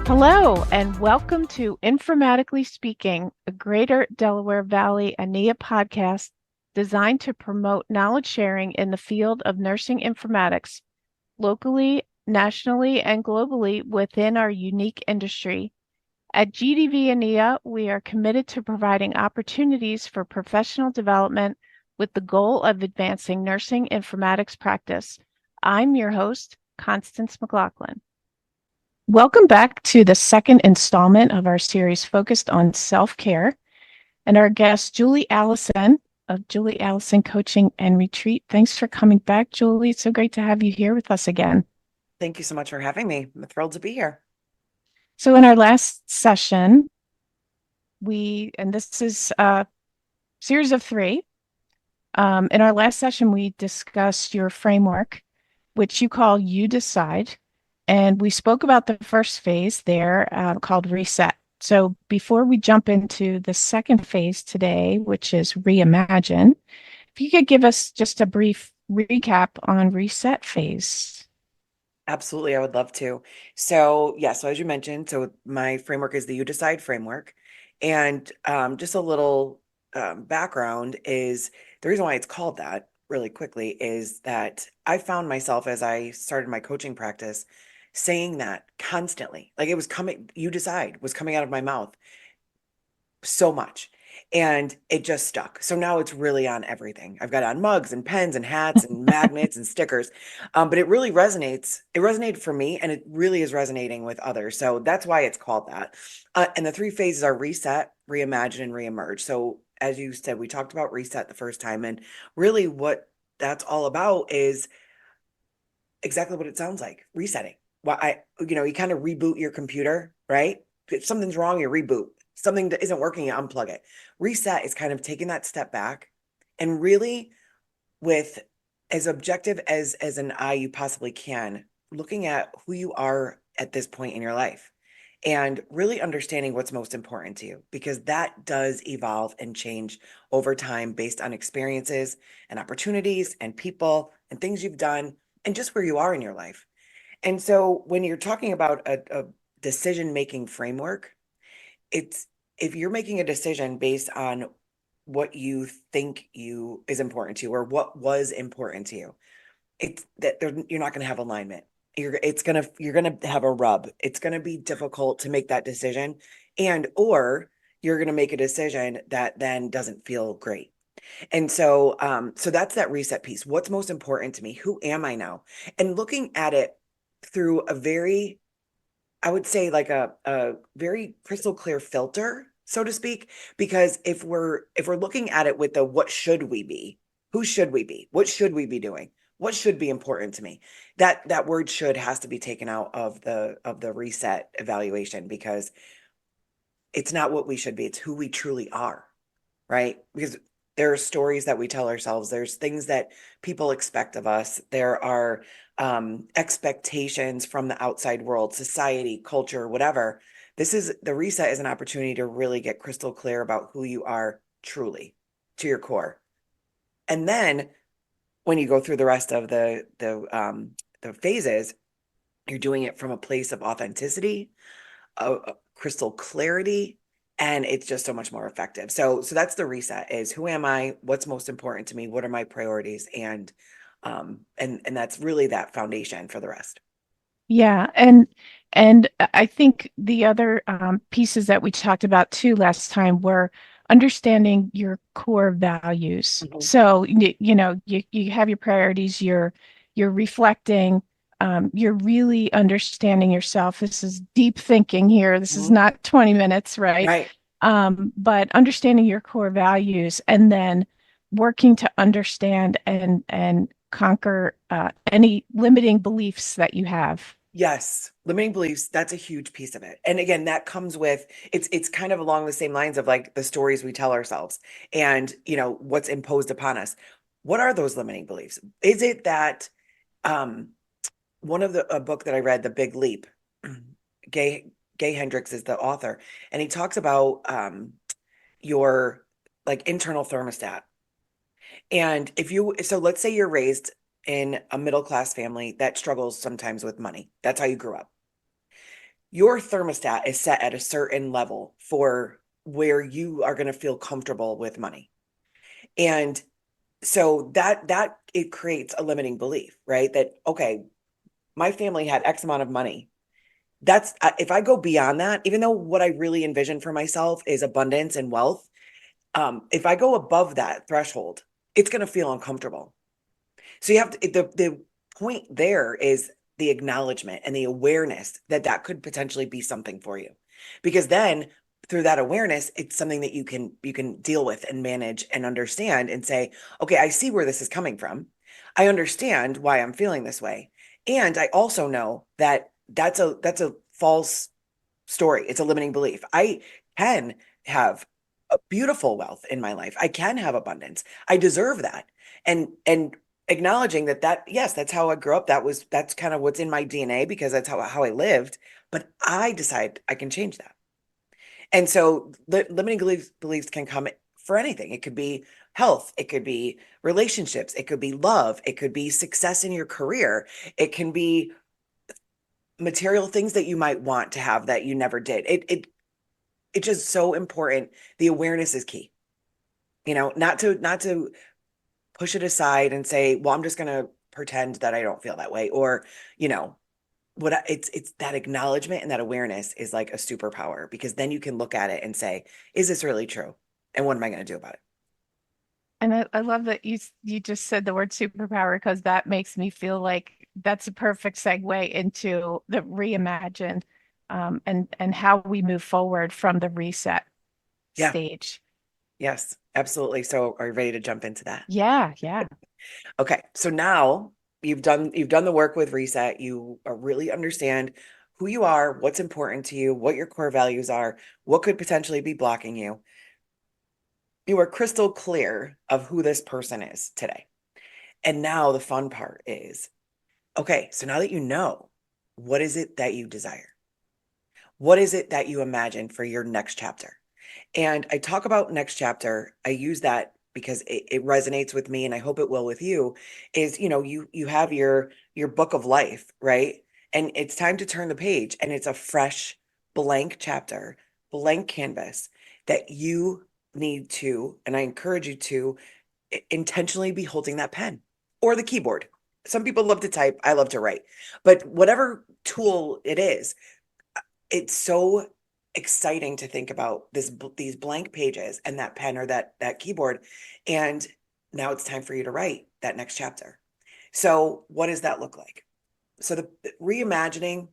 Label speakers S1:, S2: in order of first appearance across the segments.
S1: Hello, and welcome to Informatically Speaking, a Greater Delaware Valley ANIA podcast designed to promote knowledge sharing in the field of nursing informatics, locally, nationally, and globally within our unique industry. At GDV ANIA, we are committed to providing opportunities for professional development with the goal of advancing nursing informatics practice. I'm your host, Constance McLaughlin. Welcome back to the second installment of our series focused on self-care. And our guest, Julie Allyson of Julie Allyson Coaching and Retreat. Thanks for coming back, Julie. It's so great to have you here with us again.
S2: Thank you so much for having me. I'm thrilled to be here.
S1: So in our last session, and this is a series of 3. In our last session, we discussed your framework, which you call You Decide. And we spoke about the first phase there called reset. So before we jump into the second phase today, which is reimagine, if you could give us just a brief recap on reset phase.
S2: Absolutely, I would love to. So as you mentioned, so my framework is the You Decide framework. And just a little background is the reason why it's called that really quickly is that I found myself as I started my coaching practice saying that constantly, like it was coming, You Decide was coming out of my mouth so much. And it just stuck. So now it's really on everything. I've got it on mugs and pens and hats and magnets and stickers. But it really resonates. It resonated for me and it really is resonating with others. So that's why it's called that. And the 3 phases are reset, reimagine, and reemerge. So as you said, we talked about reset the first time. And really what that's all about is exactly what it sounds like, resetting. Well, you kind of reboot your computer, right? If something's wrong, you reboot. Something that isn't working, you unplug it. Reset is kind of taking that step back and really with as objective as an eye you possibly can, looking at who you are at this point in your life and really understanding what's most important to you, because that does evolve and change over time based on experiences and opportunities and people and things you've done and just where you are in your life. And so when you're talking about a decision-making framework, it's if you're making a decision based on what you think is important to you or what was important to you, it's that you're not going to have alignment. You're going to have a rub. It's going to be difficult to make that decision, or you're going to make a decision that then doesn't feel great. And so that's that reset piece. What's most important to me? Who am I now? And looking at it through a very, I would say like a very crystal clear filter, so to speak, because if we're looking at it with the what should we be, who should we be, what should we be doing, what should be important to me, that word should has to be taken out of the reset evaluation, because it's not what we should be, it's who we truly are, right? Because there are stories that we tell ourselves. There's things that people expect of us. There are expectations from the outside world, society, culture, whatever. The reset is an opportunity to really get crystal clear about who you are truly to your core. And then when you go through the rest of the phases, you're doing it from a place of authenticity, crystal clarity, and it's just so much more effective. So that's the reset: is who am I? What's most important to me? What are my priorities? And that's really that foundation for the rest.
S1: Yeah, and I think the other pieces that we talked about too last time were understanding your core values.
S2: Mm-hmm.
S1: So you have your priorities. You're reflecting. You're really understanding yourself. This is deep thinking here. This is not 20 minutes, right?
S2: Right.
S1: But understanding your core values and then working to understand and conquer any limiting beliefs that you have.
S2: Yes, limiting beliefs, that's a huge piece of it. And again, that comes with it's kind of along the same lines of like the stories we tell ourselves and what's imposed upon us. What are those limiting beliefs? Is it that one of a book that I read, The Big Leap, Gay Gay Hendricks is the author, and he talks about your like internal thermostat. And so let's say you're raised in a middle class family that struggles sometimes with money. That's how you grew up. Your thermostat is set at a certain level for where you are going to feel comfortable with money. And so that it creates a limiting belief, right? That okay, my family had X amount of money. That's if I go beyond that, even though what I really envision for myself is abundance and wealth, if I go above that threshold, it's going to feel uncomfortable. So you have to, the point there is the acknowledgement and the awareness that that could potentially be something for you, because then through that awareness, it's something that you can deal with and manage and understand and say, okay, I see where this is coming from. I understand why I'm feeling this way, and I also know that that's a false story. It's a limiting belief. I can have a beautiful wealth in my life. I can have abundance. I deserve that. And acknowledging that yes, that's how I grew up. That's kind of what's in my DNA because that's how I lived, but I decide I can change that. And so limiting beliefs can come for anything. It could be health, it could be relationships, it could be love, it could be success in your career, it can be material things that you might want to have that you never did. It's just so important. The awareness is key. Not to push it aside and say, well, I'm just going to pretend that I don't feel that way, or you know it's that acknowledgement and that awareness is like a superpower, because then you can look at it and say, is this really true, and what am I going to do about it?
S1: And I love that you just said the word superpower because that makes me feel like that's a perfect segue into the reimagine and how we move forward from the reset
S2: Yeah.
S1: stage.
S2: Yes, absolutely. So are you ready to jump into that?
S1: Yeah, yeah.
S2: Okay, so now you've done the work with reset. You really understand who you are, what's important to you, what your core values are, what could potentially be blocking you. You are crystal clear of who this person is today. And now the fun part is, okay, so now that you know, what is it that you desire? What is it that you imagine for your next chapter? And I talk about next chapter. I use that because it resonates with me, and I hope it will with you. Is you have your book of life, right? And it's time to turn the page, and it's a fresh blank chapter, blank canvas that you need to, and I encourage you to intentionally be holding that pen or the keyboard. Some people love to type, I love to write. But whatever tool it is, it's so exciting to think about these blank pages and that pen or that keyboard, and now it's time for you to write that next chapter. So what does that look like? So the reimagining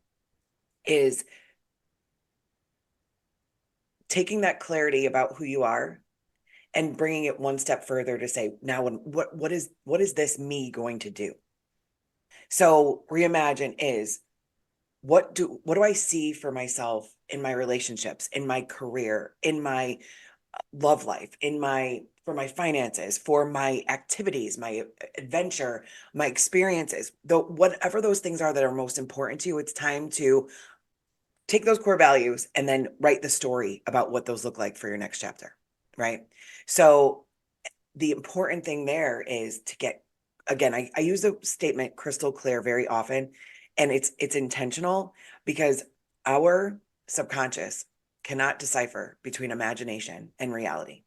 S2: is taking that clarity about who you are and bringing it one step further to say, now what is this me going to do? So reimagine is, what do I see for myself in my relationships, in my career, in my love life, in my for my finances, for my activities, my adventure, my experiences, though whatever those things are that are most important to you, it's time to take those core values and then write the story about what those look like for your next chapter, right? So the important thing there is to get, again, I use the statement crystal clear very often, and it's intentional because our subconscious cannot decipher between imagination and reality.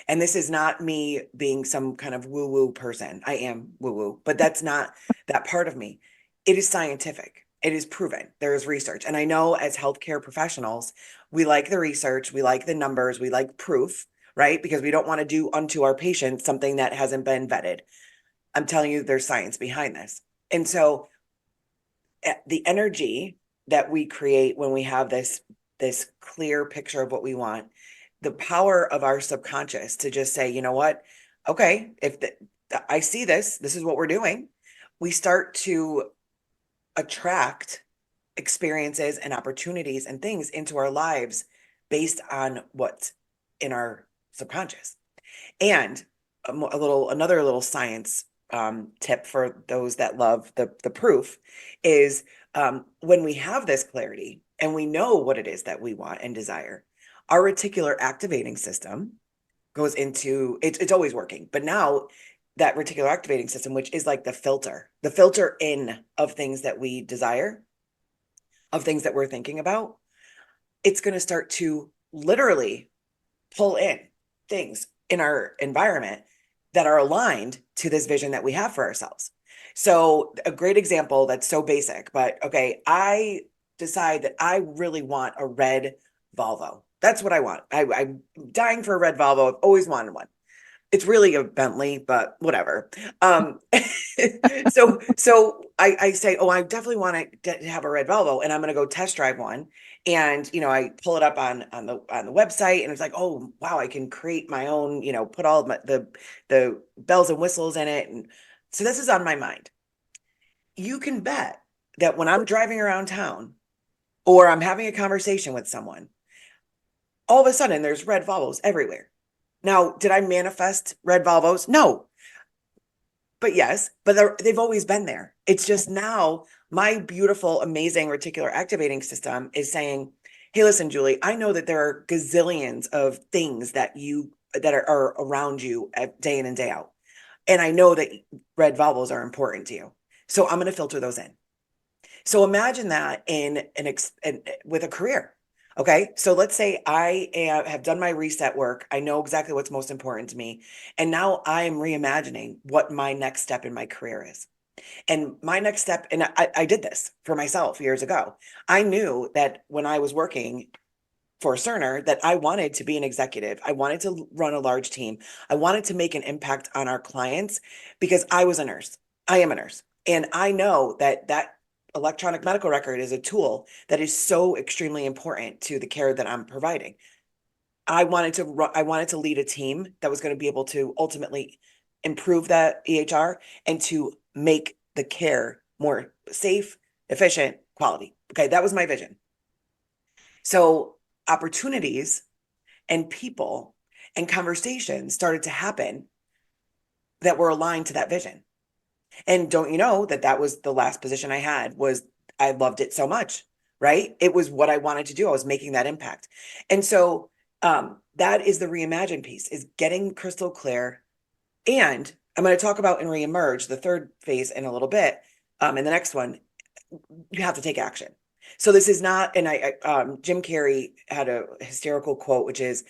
S2: And this is not me being some kind of woo woo person. I am woo woo, but that's not that part of me. It is scientific. It is proven. There is research. And I know as healthcare professionals, we like the research, we like the numbers, we like proof, right? Because we don't want to do unto our patients something that hasn't been vetted. I'm telling you, there's science behind this. And so the energy that we create when we have this clear picture of what we want, the power of our subconscious to just say, you know what, okay, I see this is what we're doing, we start to attract experiences and opportunities and things into our lives based on what's in our subconscious. And another little science tip for those that love the proof is when we have this clarity and we know what it is that we want and desire, our reticular activating system goes into it's always working, but now that reticular activating system, which is like the filter in of things that we desire, of things that we're thinking about, it's going to start to literally pull in things in our environment that are aligned to this vision that we have for ourselves. So a great example that's so basic, but okay, I decide that I really want a red Volvo. That's what I want. I'm dying for a red Volvo. I've always wanted one. It's really a Bentley, but whatever. Um, so I say, oh, I definitely want to have a red Volvo, and I'm going to go test drive one. And I pull it up on the website, and it's like, oh wow, I can create my own. Put all of the bells and whistles in it, and so this is on my mind. You can bet that when I'm driving around town or I'm having a conversation with someone, all of a sudden there's red Volvos everywhere. Now, did I manifest red Volvos? No, but yes, but they've always been there. It's just now my beautiful, amazing reticular activating system is saying, hey, listen, Julie, I know that there are gazillions of things that are around you day in and day out. And I know that red Volvos are important to you. So I'm going to filter those in. So imagine that with a career. Okay. So let's say have done my reset work. I know exactly what's most important to me. And now I am reimagining what my next step in my career is. And my next step, and I did this for myself years ago. I knew that when I was working for Cerner that I wanted to be an executive. I wanted to run a large team. I wanted to make an impact on our clients because I was a nurse. I am a nurse. And I know that electronic medical record is a tool that is so extremely important to the care that I'm providing. I wanted to lead a team that was going to be able to ultimately improve that EHR and to make the care more safe, efficient, quality. Okay, that was my vision. So opportunities and people and conversations started to happen that were aligned to that vision. And don't you know that was the last position I had was I loved it so much, right? It was what I wanted to do. I was making that impact. And so that is the reimagine piece is getting crystal clear. And I'm going to talk about in reemerge, the third phase in a little bit. And the next one, you have to take action. So this is not, and Jim Carrey had a hysterical quote, which is,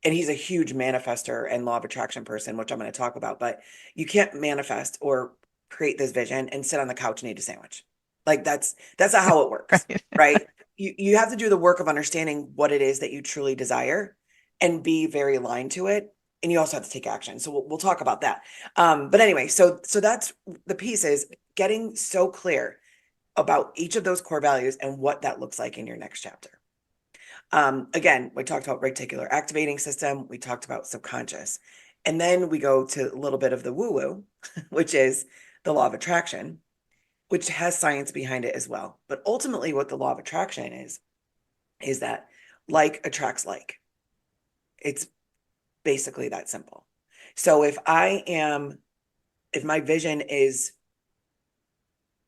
S2: and he's a huge manifester and law of attraction person, which I'm going to talk about, but you can't manifest or create this vision and sit on the couch and eat a sandwich. Like that's not how it works,
S1: Right.
S2: right? You have to do the work of understanding what it is that you truly desire and be very aligned to it. And you also have to take action. So we'll talk about that. But anyway, so that's the piece is getting so clear about each of those core values and what that looks like in your next chapter. Again, we talked about reticular activating system. We talked about subconscious. And then we go to a little bit of the woo-woo, which is the law of attraction, which has science behind it as well. But ultimately what the law of attraction is that like attracts like. It's basically that simple. So if my vision is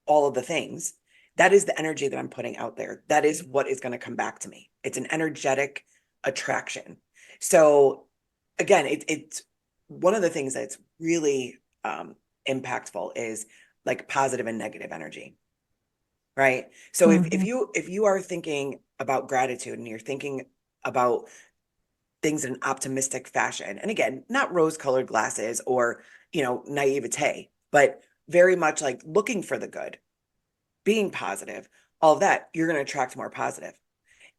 S2: all of the things, that is the energy that I'm putting out there. That is what is going to come back to me. It's an energetic attraction. So again, it's one of the things that's really impactful is like positive and negative energy, right? So
S1: Mhm.
S2: if you are thinking about gratitude and you're thinking about things in an optimistic fashion, and again, not rose-colored glasses or naivete, but very much like looking for the good, being positive, all of that, you're going to attract more positive.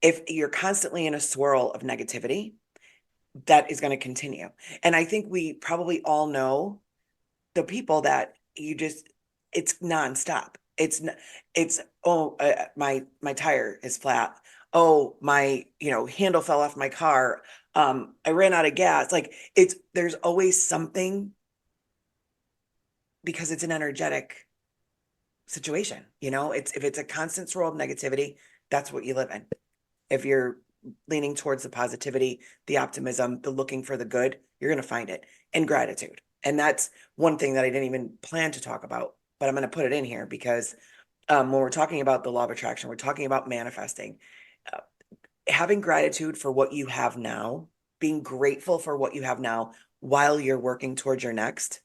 S2: If you're constantly in a swirl of negativity, that is going to continue. And I think we probably all know the people that it's nonstop. It's oh, my tire is flat. Oh, my handle fell off my car. I ran out of gas. Like there's always something because it's an energetic situation. If it's a constant swirl of negativity, that's what you live in. If you're leaning towards the positivity, the optimism, the looking for the good, you're going to find it, and gratitude. And that's one thing that I didn't even plan to talk about, but I'm going to put it in here because when we're talking about the law of attraction, we're talking about manifesting. Uh, Having gratitude for what you have now, being grateful for what you have now while you're working towards your next,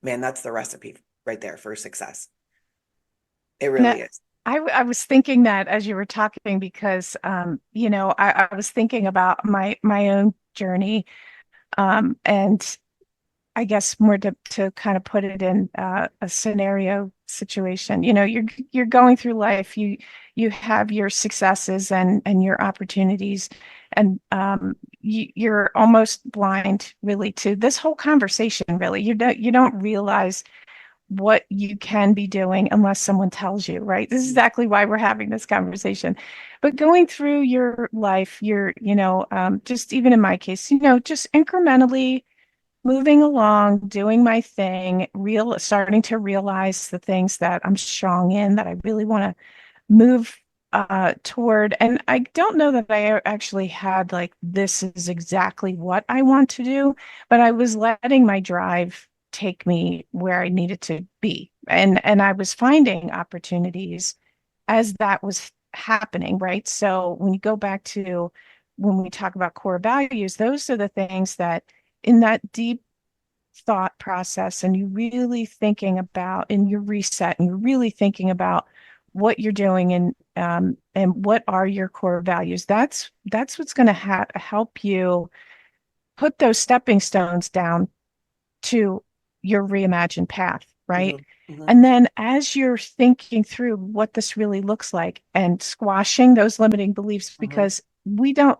S2: man, that's the recipe right there for success. It
S1: And
S2: really is.
S1: I was thinking that as you were talking because I was thinking about my own journey, and I guess more to kind of put it in a scenario situation. You're going through life. You have your successes and your opportunities, and you're almost blind really to this whole conversation. Really, you don't realize what you can be doing unless someone tells you, right? This is exactly why we're having this conversation. But going through your life, just even in my case, just incrementally moving along, doing my thing, starting to realize the things that I'm strong in that I really want to move toward. And I don't know that I actually had like, this is exactly what I want to do, but I was letting my drive take me where I needed to be. And I was finding opportunities as that was happening, right? So when you go back to when we talk about core values, those are the things that in that deep thought process and you really thinking about in your reset and you're really thinking about what you're doing and what are your core values. That's what's going to help you put those stepping stones down to your reimagined path, right?
S2: Hmm. Hmm.
S1: And then as you're thinking through what this really looks like and squashing those limiting beliefs,
S2: Hmm.
S1: because we don't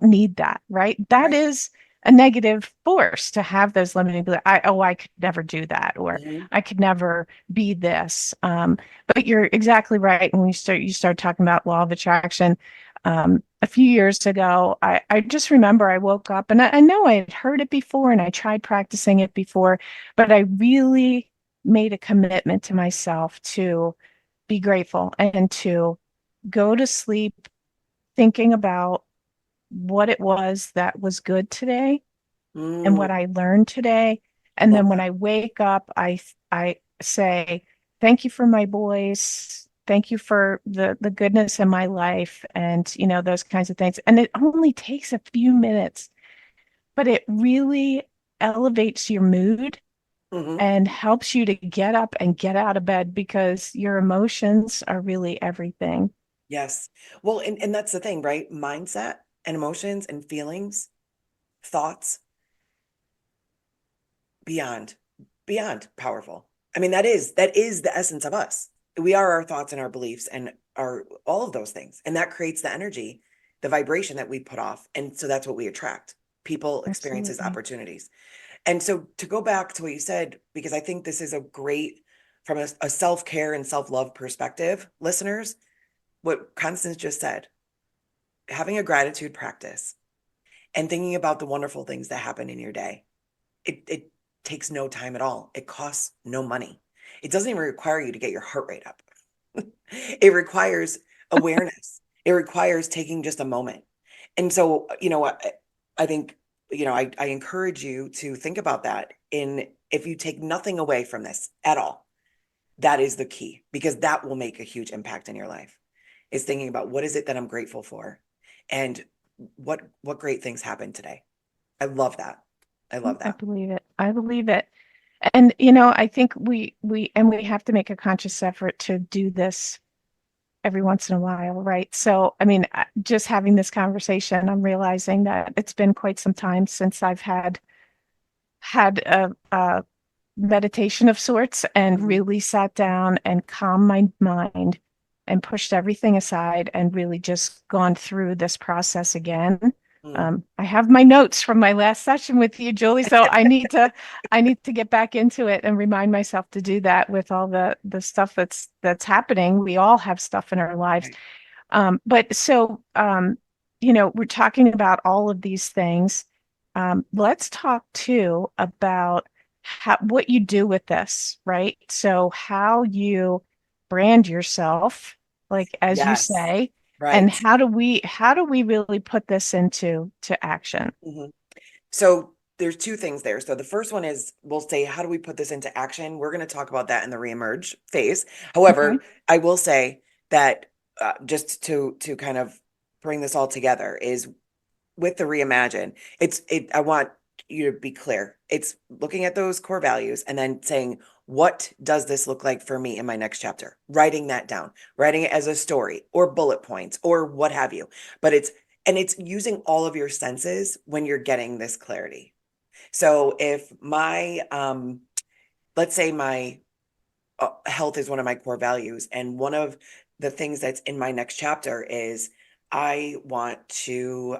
S1: need that, right? That
S2: Right.
S1: is a negative force to have those limiting beliefs. I could never do that, or
S2: Hmm.
S1: I could never be this. But you're exactly right. When you start talking about law of attraction, a few years ago, I just remember I woke up and I know I had heard it before and I tried practicing it before, but I really made a commitment to myself to be grateful and to go to sleep thinking about what it was that was good today and
S2: Mm,
S1: what I learned today. And
S2: love
S1: then when
S2: that.
S1: I wake up, I say, thank you for my boys. Thank you for the goodness in my life and those kinds of things. And it only takes a few minutes, but it really elevates your mood
S2: Hmm.
S1: and helps you to get up and get out of bed because your emotions are really everything.
S2: Yes. Well, and that's the thing, right? Mindset and emotions and feelings, thoughts, beyond, beyond powerful. I mean, that is the essence of us. We are our thoughts and our beliefs and our all of those things. And that creates the energy, the vibration that we put off. And so that's what we attract. People, experiences,
S1: Absolutely.
S2: opportunities. And so to go back to what you said, because I think this is a great, from a self-care and self-love perspective, listeners, what Constance just said, having a gratitude practice and thinking about the wonderful things that happen in your day. It takes no time at all. It costs no money. It doesn't even require you to get your heart rate up. It requires awareness. It requires taking just a moment. And so, I think, I encourage you to think about that in if you take nothing away from this at all, that is the key because that will make a huge impact in your life. Is thinking about what is it that I'm grateful for and what great things happened today. I love that. I love
S1: I
S2: that.
S1: believe it. I believe it. And I think we have to make a conscious effort to do this every once in a while, right? So, I mean, just having this conversation, I'm realizing that it's been quite some time since I've had a meditation of sorts and
S2: Mhm.
S1: really sat down and calmed my mind and pushed everything aside and really just gone through this process again.
S2: Mm.
S1: I have my notes from my last session with you, Julie, so I need to get back into it and remind myself to do that with all the stuff that's happening. We all have stuff in our lives.
S2: Right.
S1: But so, we're talking about all of these things. Let's talk too about what you do with this, right? So, how you brand yourself, like as you
S2: Yes.
S1: say, and
S2: Right.
S1: how do we really put this into action?
S2: Mhm. So. there's two things there. So the first one is we'll say, how do we put this into action? We're going to talk about that in the reemerge phase.
S1: Okay.
S2: However, I will say that just to kind of bring this all together is with the reimagine, I want you to be clear. It's looking at those core values and then saying, what does this look like for me in my next chapter? Writing that down, writing it as a story or bullet points or what have you. But it's using all of your senses when you're getting this clarity. So if let's say my health is one of my core values, and one of the things that's in my next chapter is I want to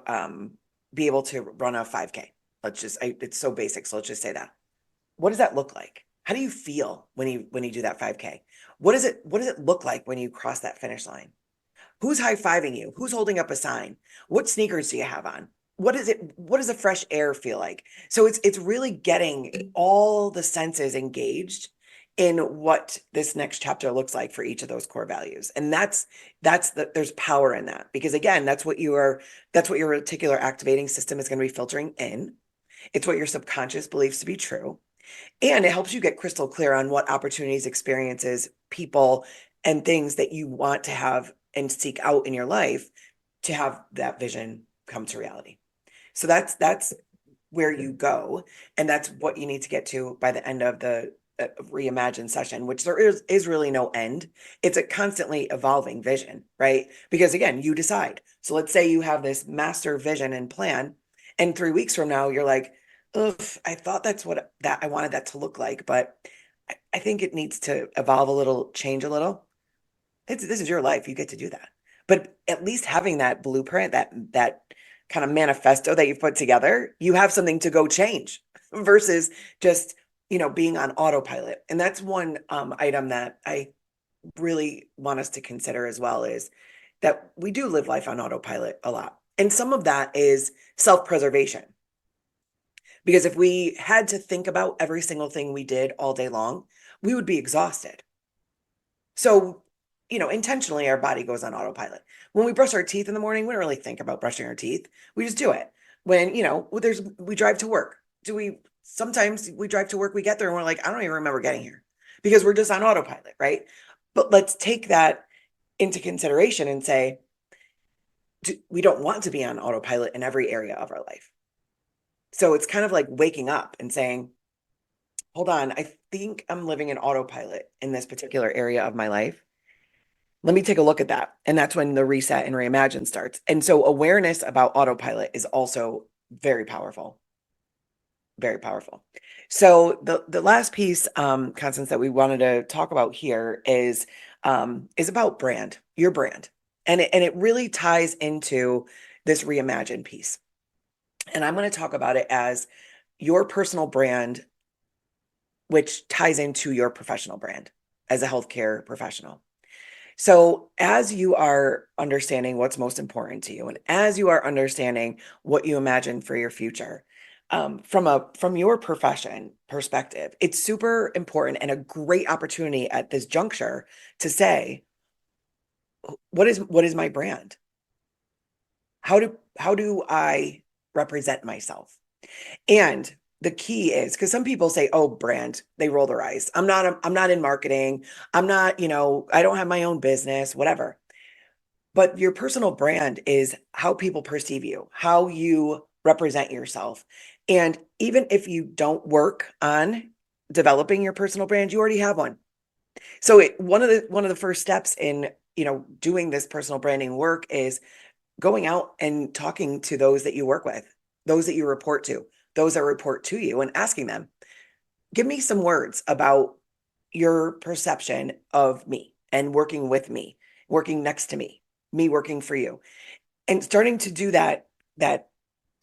S2: be able to run a 5K. It's so basic. So let's just say that. What does that look like? How do you feel when you do that 5K? What does it look like when you cross that finish line? Who's high-fiving you? Who's holding up a sign? What sneakers do you have on? What does the fresh air feel like? So it's really getting all the senses engaged in what this next chapter looks like for each of those core values. And there's power in that, because again, that's what your reticular activating system is going to be filtering in. It's what your subconscious believes to be true. And it helps you get crystal clear on what opportunities, experiences, people, and things that you want to have and seek out in your life to have that vision come to reality. So that's where you go, and that's what you need to get to by the end of the reimagine session, which there is really no end. It's a constantly evolving vision, right? Because again, you decide. So let's say you have this master vision and plan, and 3 weeks from now, you're like, ugh, I thought that I wanted that to look like, but I think it needs to evolve a little, change a little. This is your life. You get to do that. But at least having that blueprint, that kind of manifesto that you've put together, you have something to go change versus just, being on autopilot. And that's one item that I really want us to consider as well, is that we do live life on autopilot a lot. And some of that is self-preservation. Because if we had to think about every single thing we did all day long, we would be exhausted. So, intentionally, our body goes on autopilot. When we brush our teeth in the morning, we don't really think about brushing our teeth. We just do it. When, we drive to work. Sometimes we drive to work, we get there and we're like, I don't even remember getting here, because we're just on autopilot, right? But let's take that into consideration and say, we don't want to be on autopilot in every area of our life. So it's kind of like waking up and saying, hold on, I think I'm living in autopilot in this particular area of my life. Let me take a look at that. And that's when the reset and reimagine starts. And so awareness about autopilot is also very powerful. Very powerful. So the last piece, Constance, that we wanted to talk about here is about brand, your brand. And it really ties into this reimagine piece. And I'm going to talk about it as your personal brand, which ties into your professional brand as a healthcare professional. So as you are understanding what's most important to you, and as you are understanding what you imagine for your future, from your profession perspective, it's super important and a great opportunity at this juncture to say, what is my brand? How do I represent myself? And the key is, because some people say, oh, brand, they roll their eyes. I'm not in marketing. I'm not, I don't have my own business, whatever. But your personal brand is how people perceive you, how you represent yourself. And even if you don't work on developing your personal brand, you already have one. So one of the first steps in, doing this personal branding work is going out and talking to those that you work with, those that you report to, those that report to you, and asking them, give me some words about your perception of me and working with me, working next to me working for you, and starting to do that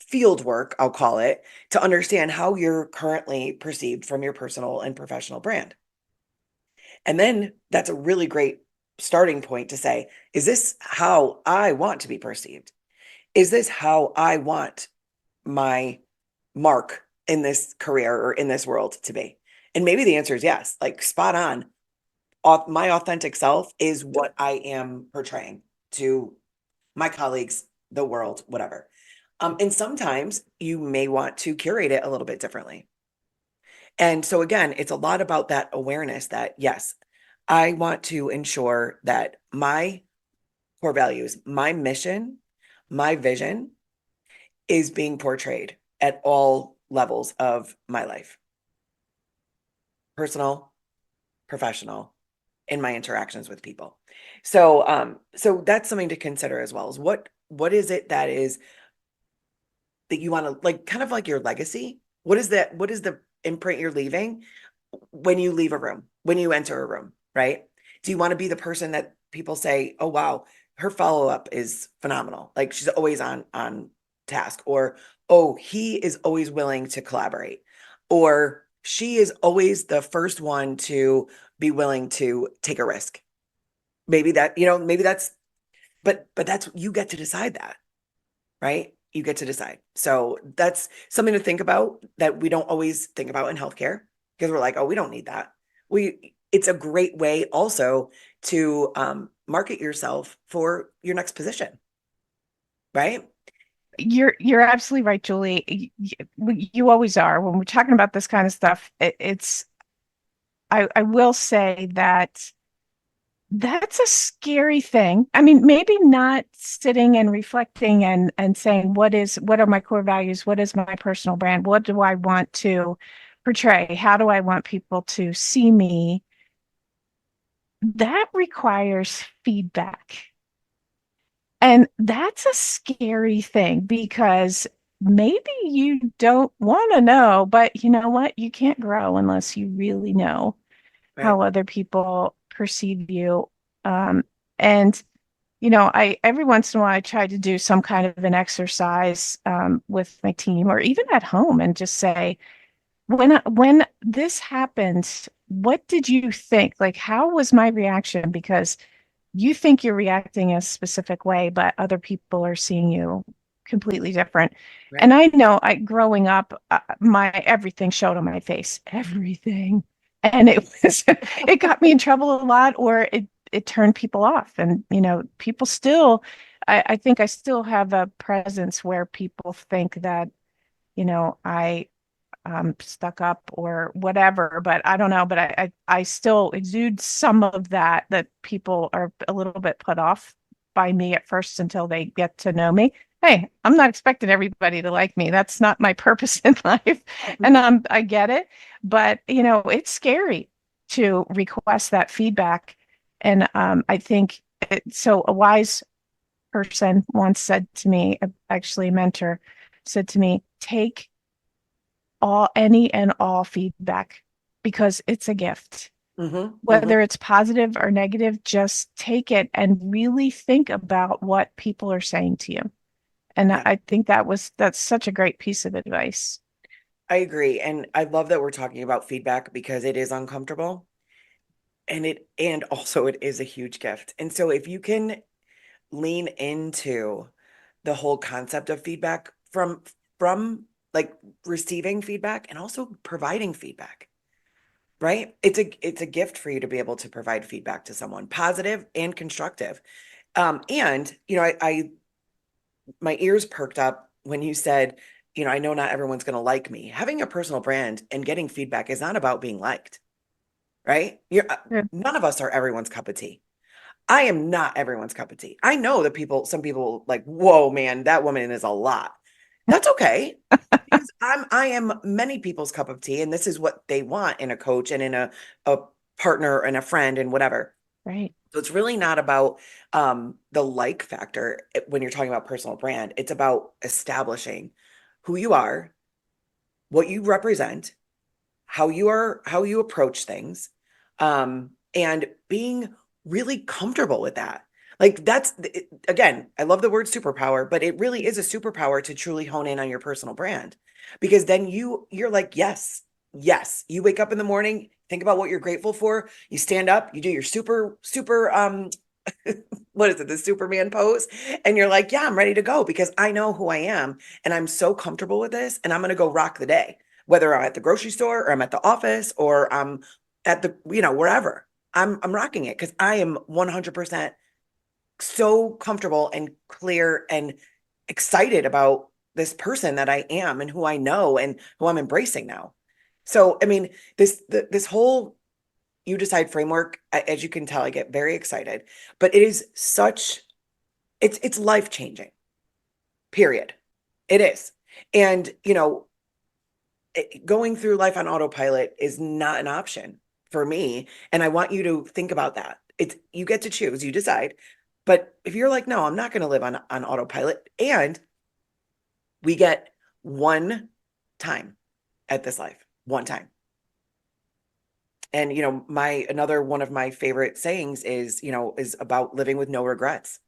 S2: field work, I'll call it, to understand how you're currently perceived from your personal and professional brand. And then that's a really great starting point to say, is this how I want to be perceived? Is this how I want my mark in this career or in this world to be? And maybe the answer is yes, like spot on. My authentic self is what I am portraying to my colleagues, the world, whatever. And sometimes you may want to curate it a little bit differently. And so again, it's a lot about that awareness that yes, I want to ensure that my core values, my mission, my vision is being portrayed at all levels of my life, personal, professional, in my interactions with people. So that's something to consider as well. Is what is it that you want to like kind of like your legacy? What is that? What is the imprint you're leaving when you leave a room, when you enter a room, right? Do you want to be the person that people say, "Oh wow, her follow-up is phenomenal. Like she's always on task," or, "Oh, he is always willing to collaborate," or she is always the first one to be willing to take a risk. Maybe that, maybe that's but that's you get to decide that, right? You get to decide. So that's something to think about that we don't always think about in healthcare because we're like, oh, we don't need that. It's a great way also to market yourself for your next position, right?
S1: You're absolutely right, Julie. You always are. When we're talking about this kind of stuff, it's I will say that that's a scary thing. I mean, maybe not sitting and reflecting and saying what are my core values? What is my personal brand? What do I want to portray? How do I want people to see me? That requires feedback. And that's a scary thing because maybe you don't want to know, but you know what? You can't grow unless you really know
S2: Right.
S1: how other people perceive you. Um, and I every once in a while I try to do some kind of an exercise with my team or even at home and just say, when this happened, what did you think? Like, how was my reaction? Because you think you're reacting a specific way, but other people are seeing you completely different. And
S2: Right.
S1: I know growing up, my everything showed on my face, everything. And it was, it got me in trouble a lot, or it turned people off. And, people still, I think I still have a presence where people think that, I stuck up or whatever, but I don't know. But I still exude some of that people are a little bit put off by me at first until they get to know me. Hey, I'm not expecting everybody to like me. That's not my purpose in life. And I get it, but it's scary to request that feedback. And I think so a wise person once said to me, actually a mentor said to me, take any and all feedback because it's a gift.
S2: Mm-hmm. Mm-hmm.
S1: Whether it's positive or negative, just take it and really think about what people are saying to you. And
S2: Yeah,
S1: I think that's such a great piece of advice.
S2: I agree. And I love that we're talking about feedback because it is uncomfortable and also it is a huge gift. And so if you can lean into the whole concept of feedback from like receiving feedback and also providing feedback, right? It's a gift for you to be able to provide feedback to someone, positive and constructive. And I my ears perked up when you said, I know not everyone's going to like me. Having a personal brand and getting feedback is not about being liked, right?
S1: Yeah.
S2: None of us are everyone's cup of tea. I am not everyone's cup of tea. I know that some people like, whoa, man, that woman is a lot. That's okay. Because I am many people's cup of tea, and this is what they want in a coach and in a partner and a friend and whatever.
S1: Right.
S2: So it's really not about the like factor when you're talking about personal brand. It's about establishing who you are, what you represent, how you approach things, and being really comfortable with that. Like again, I love the word superpower, but it really is a superpower to truly hone in on your personal brand because then you're like, yes, yes. You wake up in the morning, think about what you're grateful for, you stand up, you do your super what is it, the Superman pose, and you're like, yeah, I'm ready to go because I know who I am and I'm so comfortable with this and I'm going to go rock the day, whether I'm at the grocery store or I'm at the office or I'm at the, wherever. I'm rocking it because I am 100% so comfortable and clear and excited about this person that I am and who I know and who I'm embracing now. So, I mean, this whole You Decide framework, as you can tell, I get very excited, but it is it's life-changing, period. It is. And, going through life on autopilot is not an option for me. And I want you to think about that. You get to choose, you decide. But if you're like, no, I'm not going to live on autopilot, and we get one time at this life, one time. And, another one of my favorite sayings is about living with no regrets.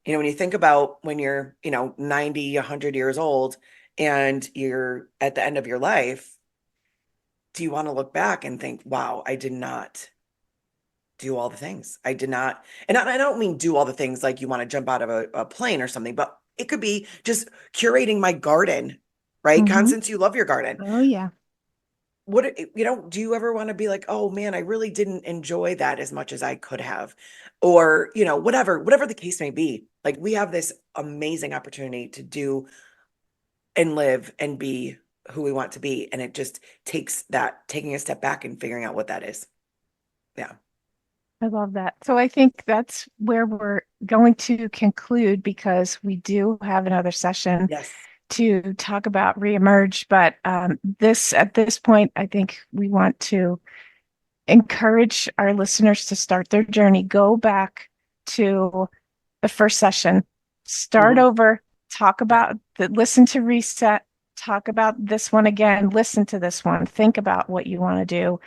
S2: When you think about when you're, 90, 100 years old and you're at the end of your life, do you want to look back and think, wow, I did not do all the things. I did not. And I don't mean do all the things like you want to jump out of a plane or something, but it could be just curating my garden, right?
S1: Mm-hmm.
S2: Constance, you love your garden.
S1: Oh, yeah.
S2: Do you ever want to be like, oh man, I really didn't enjoy that as much as I could have? Or, whatever the case may be. Like, we have this amazing opportunity to do and live and be who we want to be. And it just takes taking a step back and figuring out what that is. Yeah.
S1: I love that. So I think that's where we're going to conclude, because we do have another session
S2: Yes.
S1: to talk about reemerge. But at this point, I think we want to encourage our listeners to start their journey. Go back to the first session, start over, talk about listen to reset, talk about this one again, listen to this one, think about what you want to do.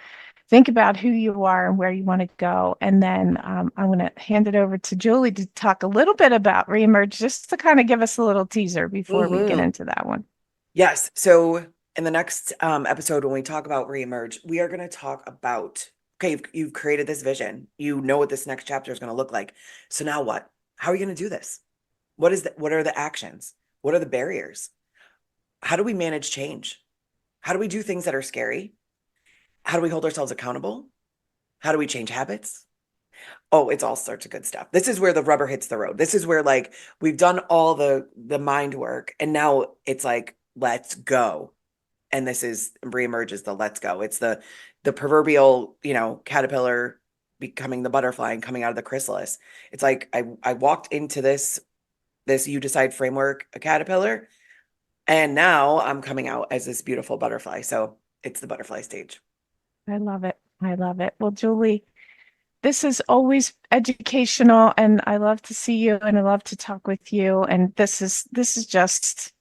S1: Think about who you are and where you want to go. And then I'm going to hand it over to Julie to talk a little bit about reemerge, just to kind of give us a little teaser before we get into that one.
S2: Yes. So in the next episode, when we talk about reemerge, we are going to talk about, okay, you've created this vision. You know what this next chapter is going to look like. So now what? How are you going to do this? What are the actions? What are the barriers? How do we manage change? How do we do things that are scary? How do we hold ourselves accountable? How do we change habits? Oh, it's all sorts of good stuff. This is where the rubber hits the road. This is where, like, we've done all the mind work, and now it's like, let's go. And this is reemerges the let's go. It's the proverbial, caterpillar becoming the butterfly and coming out of the chrysalis. It's like I walked into this You Decide framework, a caterpillar, and now I'm coming out as this beautiful butterfly. So it's the butterfly stage.
S1: I love it. I love it. Well, Julie, this is always educational, and I love to see you, and I love to talk with you. And this is just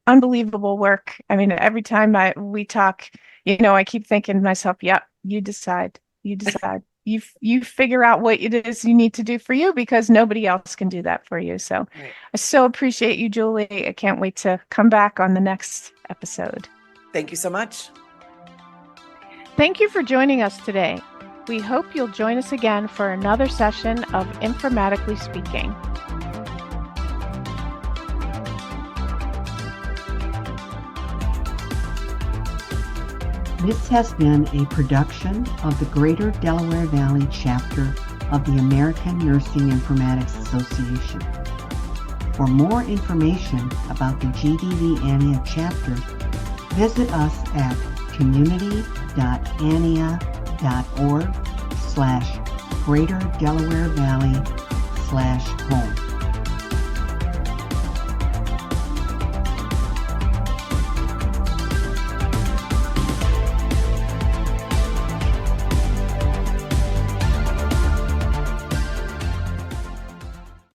S1: unbelievable work. I mean, every time we talk, I keep thinking to myself, yeah, you decide. You figure out what it is you need to do for you, because nobody else can do that for you. So
S2: Right.
S1: I so appreciate you, Julie. I can't wait to come back on the next episode.
S2: Thank you so much.
S1: Thank you for joining us today. We hope you'll join us again for another session of Informatically Speaking.
S3: This has been a production of the Greater Delaware Valley chapter of the American Nursing Informatics Association. For more information about the GDV-ANIA chapter, visit us at community.ania.org/Greater Delaware Valley